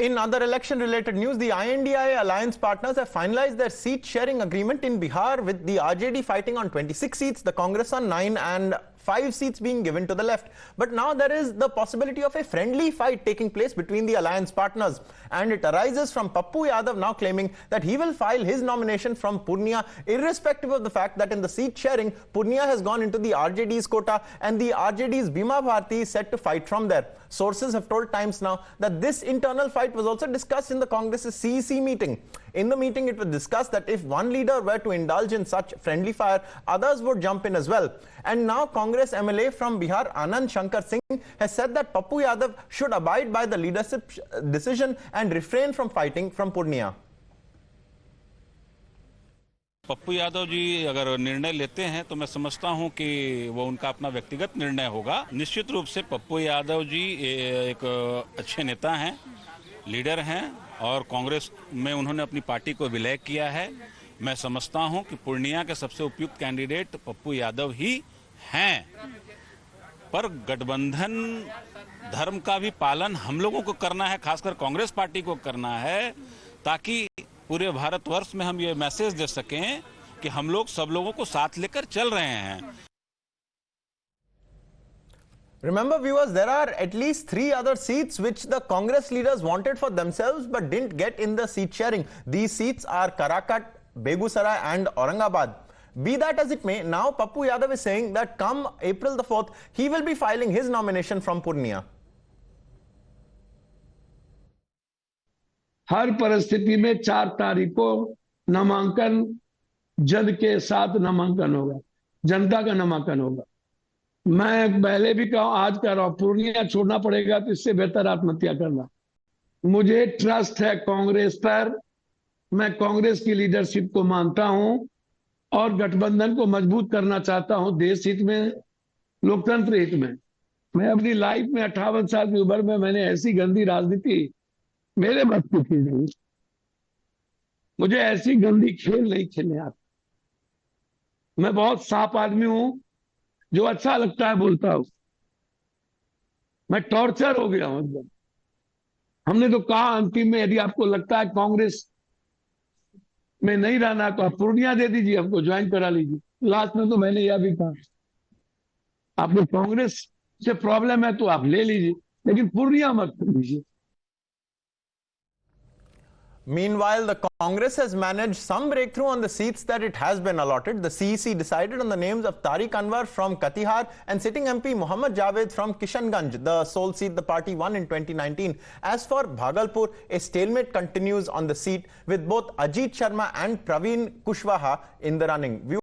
In other election-related news, the INDIA alliance partners have finalized their seat-sharing agreement in Bihar, with the RJD fighting on 26 seats, the Congress on 9, and 5 seats being given to the left. But now there is the possibility of a friendly fight taking place between the alliance partners, and it arises from Pappu Yadav now claiming that he will file his nomination from Purnia, irrespective of the fact that in the seat sharing, Purnia has gone into the RJD's quota and the RJD's Bima Bharti is set to fight from there. Sources have told Times Now that this internal fight was also discussed in the Congress's CEC meeting. In the meeting, it was discussed that if one leader were to indulge in such friendly fire, others would jump in as well. And now Congress MLA from Bihar, Anand Shankar Singh, has said that Pappu Yadav should abide by the leadership decision and refrain from fighting from Purnia. Pappu Yadav ji अगर निर्णय लेते हैं तो मैं समझता हूं कि वो उनका अपना व्यक्तिगत निर्णय होगा। निश्चित रूप से पप्पू यादव जी एक अच्छे नेता हैं, लीडर हैं और कांग्रेस में उन्होंने अपनी पार्टी को विलय किया है। मैं समझता हूं कि पूर्णिया के सबसे उपयुक्त कैंडिडेट पप्पू यादव ही हैं, पर गठबंधन धर्म का भी पालन हम लोगों को करना है, खासकर कांग्रेस पार्टी को करना है, ताकि पूरे भारतवर्ष में हम ये मैसेज दे सकें कि हम लोग सब लोगों को साथ लेकर चल रहे हैं। Remember, viewers, there are at least 3 other seats which the Congress leaders wanted for themselves but didn't get in the seat sharing. These seats are Karakat, Begusarai and Aurangabad. Be that as it may, now Pappu Yadav is saying that come April the 4th, he will be filing his nomination from Purnia. हर परिस्थिति में 4 तारीख को नामांकन जन के साथ नामांकन होगा, जनता का नामांकन होगा। मैं पहले भी कहा, आज कह रहा हूं, पूर्णिया छोड़ना पड़ेगा तो इससे बेहतर आत्महत्या करना। मुझे ट्रस्ट है कांग्रेस पर, मैं कांग्रेस की लीडरशिप को मानता हूं और गठबंधन को मजबूत करना चाहता हूं, देश हित में, लोकतंत्र हित में। मैं अपनी लाइफ में 58 साल की उम्र में मैंने ऐसी गंदी राजनीति मेरे बस की थी नहीं। मुझे ऐसी गंदी खेल नहीं खेलने आती। मैं बहुत साफ आदमी हूं, जो अच्छा लगता है बोलता हूं। मैं टॉर्चर हो गया हूं एकदम। हमने तो कहा अंतिम में, यदि आपको लगता है कांग्रेस में नहीं रहना तो आप पूर्णिया दे दीजिए, हमको ज्वाइन करा लीजिए। लास्ट में तो मैंने यह भी कहा, आपको कांग्रेस से प्रॉब्लम है तो आप ले लीजिए, लेकिन पूर्णिया मत लीजिए। Meanwhile, the Congress has managed some breakthrough on the seats that it has been allotted. The CEC decided on the names of Tariq Anwar from Katihar and sitting MP Mohammad Javed from Kishanganj, the sole seat the party won in 2019. As for Bhagalpur, a stalemate continues on the seat with both Ajit Sharma and Praveen Kushwaha in the running.